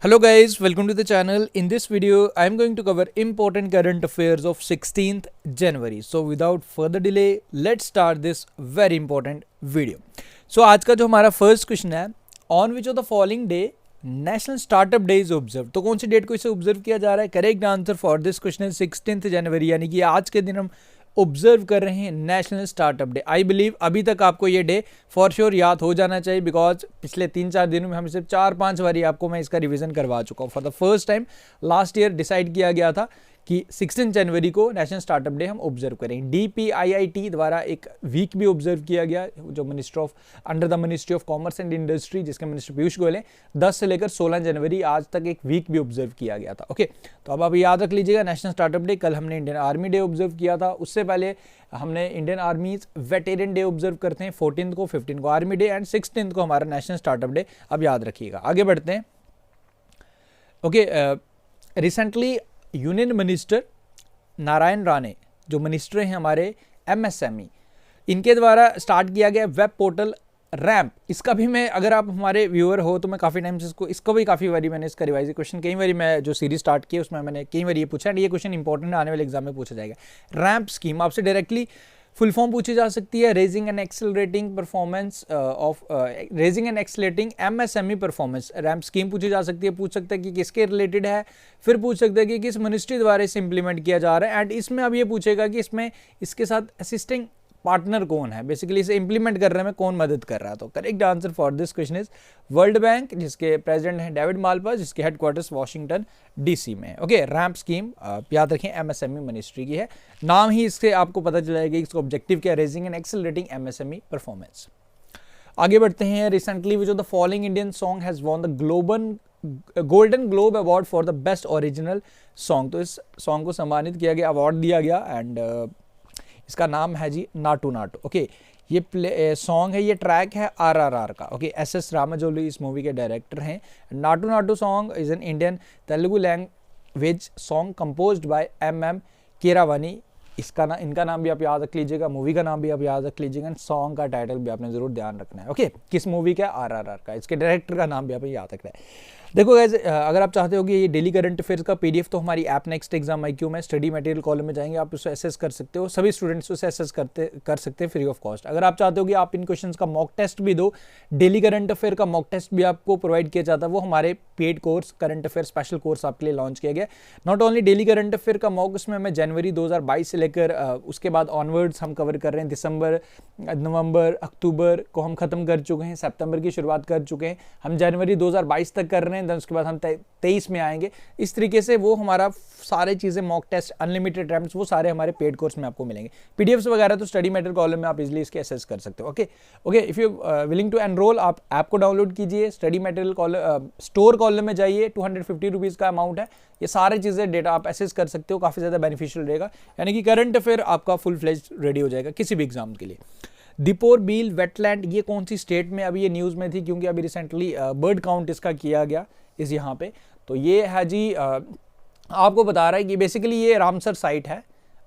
Hello guys, welcome to the channel. In this video, I am going to cover important current affairs of 16th January. So without further delay, let's start this very important video. So आज का जो हमारा first question है, on which of the following day national startup day is observe. तो कौन सी date को इसे observe किया जा रहा है? Correct answer for this question है 16th जनवरी, यानी कि आज के दिन हम ऑब्जर्व कर रहे हैं national startup day. I believe अभी तक आपको ये डे फॉर श्योर याद हो जाना चाहिए, बिकॉज पिछले 3-4 दिनों में हम सिर्फ 4-5 बारी आपको मैं इसका रिवीजन करवा चुका हूँ। For the first time last year decide किया गया था कि 16 जनवरी को नेशनल स्टार्टअप डे हम ऑब्जर्व करें। DPIIT द्वारा एक वीक भी ऑब्जर्व किया गया, जो minister of under the ministry of commerce and industry, जिसके मिनिस्टर पीयूष गोयल हैं, 10 से लेकर 16 जनवरी आज तक एक वीक भी ऑब्जर्व किया गया था। ओके, तो अब आप याद रख लीजिएगा नेशनल स्टार्टअप डे। कल हमने इंडियन आर्मी डे ऑब्जर्व किया था, उससे पहले हमने Indian army veteran day observe करते हैं 14 को, 15 को आर्मी डे एंड 16 को हमारा नेशनल स्टार्टअप डे। अब याद रखिएगा, आगे बढ़ते हैं। Okay, recently union minister Narayan Rane, जो मिनिस्टर हैं हमारे MSME, इनके द्वारा स्टार्ट किया गया वेब पोर्टल रैम्प। इसका भी मैं, अगर आप हमारे व्यूअर हो तो मैं काफ़ी टाइम से इसको भी काफ़ी बारी मैंने इसका रिवाइज क्वेश्चन कई बारी मैं जो सीरीज स्टार्ट की उसमें मैंने कई बार ये पूछा, एंड ये क्वेश्चन इंपॉर्टेंट आने वाले एग्जाम में पूछा जाएगा। रैम्प स्कीम आपसे डायरेक्टली फुल फॉर्म पूछी जा सकती है, raising and accelerating performance of raising and accelerating MSME performance. Ramp scheme पूछी जा सकती है, पूछ सकते हैं कि किसके रिलेटेड है, फिर पूछ सकते हैं कि किस मिनिस्ट्री द्वारा इसे इंप्लीमेंट किया जा रहा है, एंड इसमें अब ये पूछेगा कि इसमें इसके साथ असिस्टिंग पार्टनर कौन है, बेसिकली इसे इंप्लीमेंट करने में कौन मदद कर रहा है। तो correct answer for this question is world bank, जिसके प्रेसिडेंट हैं डेविड मालपास, जिसके हेडक्वार्टर्स वॉशिंगटन DC में। ओके, रैम्प स्कीम याद रखें MSME मिनिस्ट्री की है, नाम ही इससे आपको पता चल जाएगा इसका ऑब्जेक्टिव क्या है, raising and accelerating MSME performance. आगे बढ़ते हैं। Recently which of the following Indian song has won the golden globe award for the best original song. तो इस सॉन्ग को सम्मानित किया गया, अवार्ड दिया गया, एंड इसका नाम है जी नाटू नाटू। ओके, ये सॉन्ग है, ये ट्रैक है RRR का। ओके, SS रामाजोली इस मूवी के डायरेक्टर हैं। Naatu Naatu song is an Indian Telugu language song composed bye MM Keeravani. इनका नाम भी आप याद रख लीजिएगा, मूवी का नाम भी आप याद रख लीजिएगा, सॉन्ग का टाइटल भी आपने जरूर ध्यान रखना है। ओके, किस मूवी का? RRR का। इसके डायरेक्टर का नाम भी आपने याद रखना है। देखो गाइस, अगर आप चाहते हो कि ये डेली करंट अफेयर्स का PDF तो हमारी ऐप नेक्स्ट एग्जाम IQ में स्टडी मटेरियल कॉलम में जाएंगे, आप उसे एसेस कर सकते हो, सभी स्टूडेंट्स उसे एसेस कर सकते हैं फ्री ऑफ कॉस्ट। अगर आप चाहते हो कि आप इन क्वेश्चंस का मॉक टेस्ट भी दो, डेली करंट अफेयर का मॉक टेस्ट भी आपको प्रोवाइड किया जाता है, वो हमारे paid course current affair special course आपके लिए लॉन्च किया गया। Not only daily current affair का मॉक, उसमें हमें जनवरी 2022 से लेकर उसके बाद ऑनवर्ड्स हम कवर कर रहे हैं। दिसंबर, नवंबर, अक्टूबर को हम खत्म कर चुके हैं, सितंबर की शुरुआत कर चुके हैं, हम जनवरी 2022 तक कर रहे हैं, उसके बाद हम 23 में आएंगे। इस तरीके से वो हमारा सारे चीज़ें, मॉक टेस्ट, अनलिमिटेड अटेम्प्ट्स, वो सारे हमारे पेड कोर्स में आपको मिलेंगे। PDFs वगैरह तो स्टडी मटेरियल कॉलम में आप इजीली इसके एसेस कर सकते हो। Okay, if you willing to enrol, आप ऐप को डाउनलोड कीजिए, study material column store column में जाइए, 250 रुपीज़ का अमाउंट है। ये सारी चीज़ें डेटा आप एसेस कर सकते हो, काफ़ी ज़्यादा बेनिफिशियल रहेगा, यानी कि करंट अफेयर आपका फुल फ्लेज रेडी हो जाएगा किसी भी एग्जाम के लिए। दीपोर बील वेटलैंड, ये कौन सी स्टेट में? अभी ये न्यूज़ में थी क्योंकि अभी रिसेंटली बर्ड काउंट इसका किया गया इस यहाँ पे। तो ये है जी, आपको बता रहा है कि बेसिकली ये रामसर साइट है।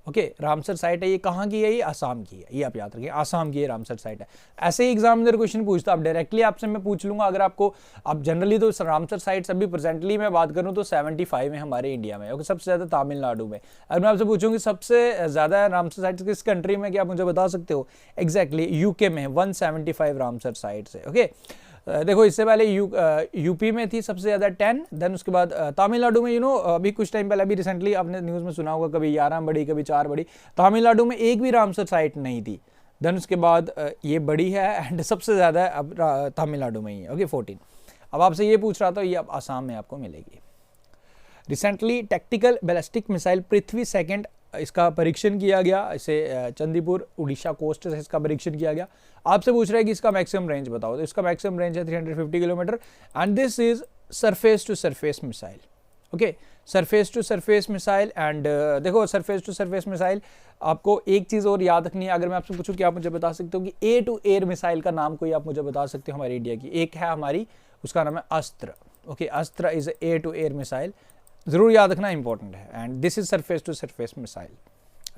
ओके, रामसर साइट है, ये कहाँ की है? ये आसाम की है, ये आप याद रखिए, आसाम की ये रामसर साइट है। ऐसे ही एग्जामिनर क्वेश्चन पूछता, अब डायरेक्टली आपसे मैं पूछ लूँगा, अगर आपको, अब जनरली तो रामसर साइट्स अभी प्रेजेंटली मैं बात करूँ तो 75 है हमारे इंडिया में। ओके, सबसे ज़्यादा तमिलनाडु में। अगर मैं आपसे पूछूँ कि सबसे ज़्यादा रामसर साइट्स किस कंट्री में, क्या आप मुझे बता सकते हो? एग्जैक्टली UK में 175 रामसर साइट्स है। ओके, देखो, इससे पहले यूपी में थी सबसे ज़्यादा 10, देन उसके बाद तमिलनाडु में, अभी कुछ टाइम पहले, अभी रिसेंटली आपने न्यूज़ में सुना होगा, कभी 11 बड़ी, कभी 4 बड़ी, तमिलनाडु में एक भी रामसर साइट नहीं थी। देन उसके बाद ये बड़ी है, एंड सबसे ज़्यादा अब तमिलनाडु में ही है। ओके, 14। अब आपसे ये पूछ रहा था, ये अब आसाम में आपको मिलेगी। रिसेंटली टैक्टिकल बैलिस्टिक मिसाइल पृथ्वी सेकंड, इसका परीक्षण किया गया, इसे चंदीपुर उड़ीसा कोस्ट से इसका परीक्षण किया गया। आपसे पूछ रहा है कि इसका मैक्सिमम रेंज बताओ, तो इसका मैक्सिमम रेंज है 350 kilometre, and this is surface to surface missile. Okay, surface to surface missile, and देखो, सरफेस टू सरफेस मिसाइल, आपको एक चीज़ और याद रखनी है। अगर मैं आपसे पूछूं कि आप मुझे बता सकते हो कि एयर टू एयर मिसाइल का नाम कोई आप मुझे बता सकते हो हमारी इंडिया की? एक है हमारी, उसका नाम है Astra. Okay, Astra is air to air missile, जरूर याद रखना, इंपॉर्टेंट है, and this is surface to surface missile.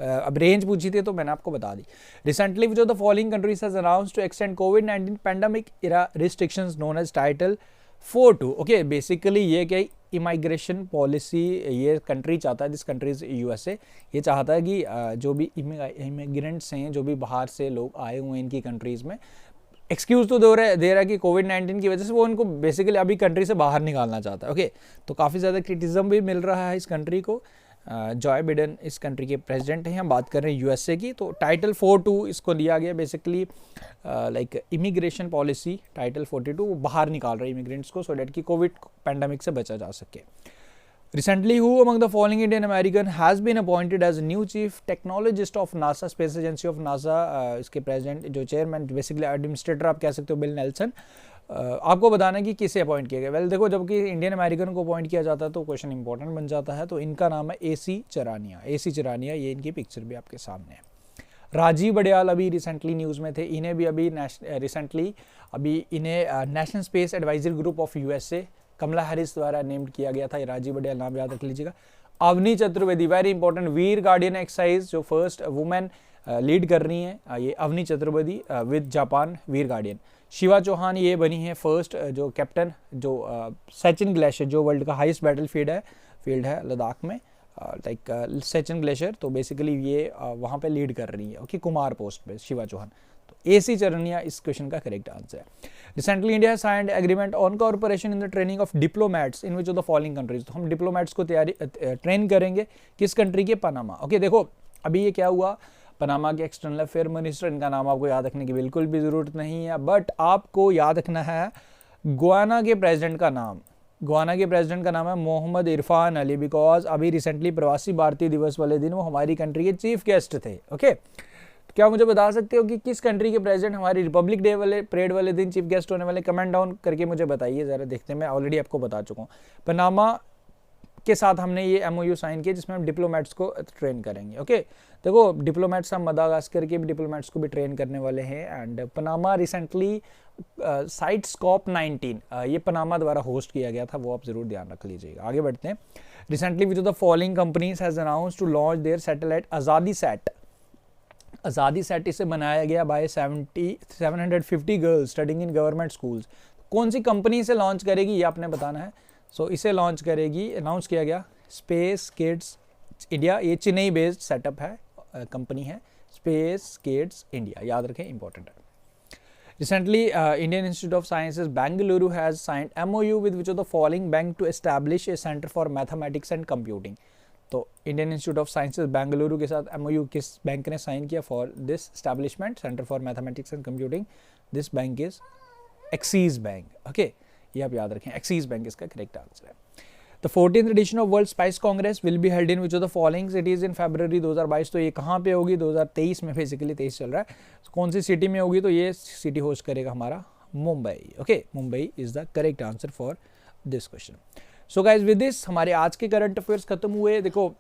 अब रेंज पूछी थी तो मैंने आपको बता दी। Recently which of the following countries has announced to extend COVID-19 pandemic era restrictions known as title 42 okay, basically ये क्या इमाइग्रेशन पॉलिसी ये कंट्री चाहता है, दिस कंट्रीज यूएसए, ये चाहता है कि जो भी इमिग्रेंट्स हैं, जो भी बाहर से लोग आए हुए हैं इनकी कंट्रीज़ में, एक्सक्यूज़ तो दे रहा है कि कोविड-19 की वजह से वो उनको बेसिकली अभी कंट्री से बाहर निकालना चाहता है। ओके, तो काफ़ी ज़्यादा क्रिटिसिज्म भी मिल रहा है इस कंट्री को। जॉय बिडेन इस कंट्री के प्रेसिडेंट हैं, हम बात कर रहे हैं यूएसए की। तो टाइटल 42 इसको लिया गया, basically like immigration policy title 42 बाहर निकाल रहे हैं इमिग्रेंट्स को, सो डैट कि कोविड पैंडेमिक से बचा जा सके। Recently, who among the following Indian American has been appointed as new chief technologist of NASA, space agency of NASA? इसके प्रेसिडेंट जो चेयरमैन बेसिकली एडमिनिस्ट्रेटर आप कह सकते हो, बिल नेल्सन। आपको बताना है कि किसे अपॉइंट किया गया। वेल देखो, जबकि इंडियन अमेरिकन को अपॉइंट किया जाता है तो क्वेश्चन इंपॉर्टेंट बन जाता है। तो इनका नाम है एसी चरानिया। एसी चरानिया, ये इनकी पिक्चर भी आपके सामने है। राजीव बड़याल अभी रिसेंटली न्यूज़ में थे, इन्हें भी अभी रिसेंटली इन्हें national space advisory group of USA Kamala Harris द्वारा नेम्ड किया गया था। ये राजीव बड़याल नाम याद रख लीजिएगा। Avani Chaturvedi, very important, Veer guardian exercise जो फर्स्ट वुमेन लीड कर रही हैं, ये Avani Chaturvedi with Japan Veer guardian. Shiva Chauhan ये बनी है फर्स्ट जो कैप्टन, जो सचिन ग्लेशियर जो वर्ल्ड का हाईएस्ट बैटल फील्ड है लद्दाख में, लाइक सचिन ग्लेशियर, तो बेसिकली ये वहाँ पे लीड कर रही है। ओके, कुमार पोस्ट पे शिवा चौहान। तो एसी चरनिया इस क्वेश्चन का करेक्ट आंसर है। Recently India signed agreement on corporation in the training of diplomats in which of the following countries. तो हम डिप्लोमैट्स को ट्रेन करेंगे किस कंट्री के? पनामा। ओके, देखो अभी ये क्या हुआ, पनामा के एक्सटर्नल अफेयर मिनिस्टर, इनका नाम आपको याद रखने की बिल्कुल भी ज़रूरत नहीं है, बट आपको याद रखना है गुयाना के प्रेसिडेंट का नाम। गुयाना के प्रेसिडेंट का नाम है मोहम्मद इरफान अली, बिकॉज अभी रिसेंटली प्रवासी भारतीय दिवस वाले दिन वो हमारी कंट्री के चीफ गेस्ट थे। ओके, क्या मुझे बता सकते हो कि किस कंट्री के प्रेसिडेंट हमारी रिपब्लिक डे वाले परेड वाले दिन चीफ गेस्ट होने वाले? कमेंट डाउन करके मुझे बताइए ज़रा, देखते हैं। मैं ऑलरेडी आपको बता चुका हूँ, पनामा के साथ हमने ये एमओयू साइन किया जिसमें हम डिप्लोमेट्स को ट्रेन करेंगे। ओके, देखो डिप्लोमेट्स हम मदागास्कर के भी डिप्लोमेट्स को भी ट्रेन करने वाले हैं। And Panama recently site scope 19 ये पनामा द्वारा होस्ट किया गया था, वो आप जरूर ध्यान रख लीजिएगा। आगे बढ़ते हैं। Recently which of the following companies has announced to launch their satellite Azadi sat. Azadi sat इसे बनाया गया by 750 girls studying in government schools. कौन सी कंपनी इसे लॉन्च करेगी ये आपने बताना है। सो इसे लॉन्च करेगी, अनाउंस किया गया स्पेस किड्स इंडिया। ये चेन्नई बेस्ड सेटअप है, कंपनी है स्पेस किड्स इंडिया, याद रखें, इंपॉर्टेंट है। Recently, Indian Institute of Sciences Bangalore has signed MOU with which of the following bank to establish a center for mathematics and computing। तो Indian institute of sciences Bengaluru के साथ MOU किस bank ने sign किया for this establishment centre for mathematics and computing? This bank is Axis bank. Okay, ये आप याद रखें, एक्सिस बैंक इसका करेक्ट आंसर है। The 14th edition of world spice congress will be held in which of the following cities in February 2022। तो ये कहाँ पे होगी? 2023 में, बेसिकली 23 चल रहा है। तो कौन सी सिटी में होगी? तो ये सिटी होस्ट करेगा हमारा Mumbai. Okay, Mumbai is the correct answer for this question. So guys with this हमारे आज के करंट अफेयर्स खत्म हुए। देखो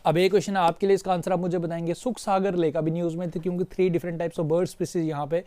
अब एक क्वेश्चन आपके लिए, इसका आंसर आप मुझे बताएंगे। सुख सागर लेक अभी न्यूज़ में थी क्योंकि 3 different types of bird species यहाँ पे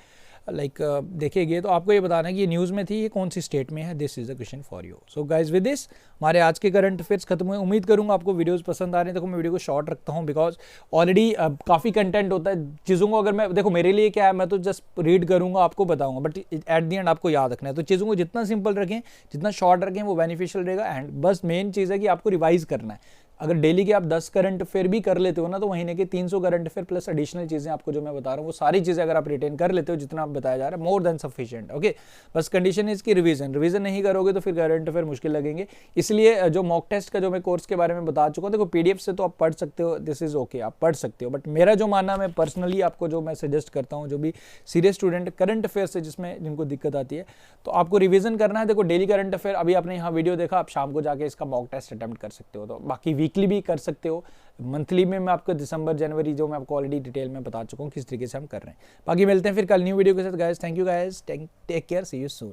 लाइक देखे गए, तो आपको ये बताना है कि ये न्यूज़ में थी, ये कौन सी स्टेट में है। This is a question for you. So guys with this हमारे आज के करंट अफेयर्स खत्म हुए। उम्मीद करूँगा आपको वीडियोस पसंद आ रहे हैं। देखो मैं वीडियो को शॉर्ट रखता हूँ बिकॉज ऑलरेडी काफ़ी कंटेंट होता है चीज़ों को। अगर मैं देखो मेरे लिए क्या है, मैं तो जस्ट रीड करूँगा, आपको बताऊँगा, बट एट दी एंड आपको याद रखना है। तो चीज़ों को जितना सिंपल रखें, जितना शॉर्ट रखें, वो बेनिफिशियल रहेगा। एंड बस मेन चीज़ है कि आपको रिवाइज करना है। अगर डेली के आप 10 करंट अफेयर भी कर लेते हो ना, तो महीने के 300 करंट अफेयर प्लस एडिशनल चीज़ें आपको जो मैं बता रहा हूँ, वो सारी चीज़ें अगर आप रिटेन कर लेते हो जितना आप बताया जा रहा है, मोर देन सफिशिएंट। ओके, बस कंडीशन है इसकी रिवीजन नहीं करोगे तो फिर करंट अफेयर मुश्किल लगेंगे। इसलिए जो मॉक टेस्ट का जो मैं कोर्स के बारे में बता चुका हूँ, देखो PDF से तो आप पढ़ सकते हो, दिस इज ओके, आप पढ़ सकते हो, बट मेरा जो मानना, मैं पर्सनली आपको जो मैं सजेस्ट करता हूँ, जो भी सीरियस स्टूडेंट करंट अफेयर से जिनको दिक्कत आती है, तो आपको रिवीजन करना है। देखो डेली करंट अफेयर अभी आपने यहाँ वीडियो देखा, आप शाम को जाके इसका मॉक टेस्ट अटेम्प्ट कर सकते हो। तो बाकी वीकली भी कर सकते हो, मंथली में मैं आपको दिसंबर जनवरी जो मैं आपको ऑलरेडी डिटेल में बता चुका हूँ किस तरीके से हम कर रहे हैं। बाकी मिलते हैं फिर कल न्यू वीडियो के साथ guys. Thank you guys, take care, see you soon.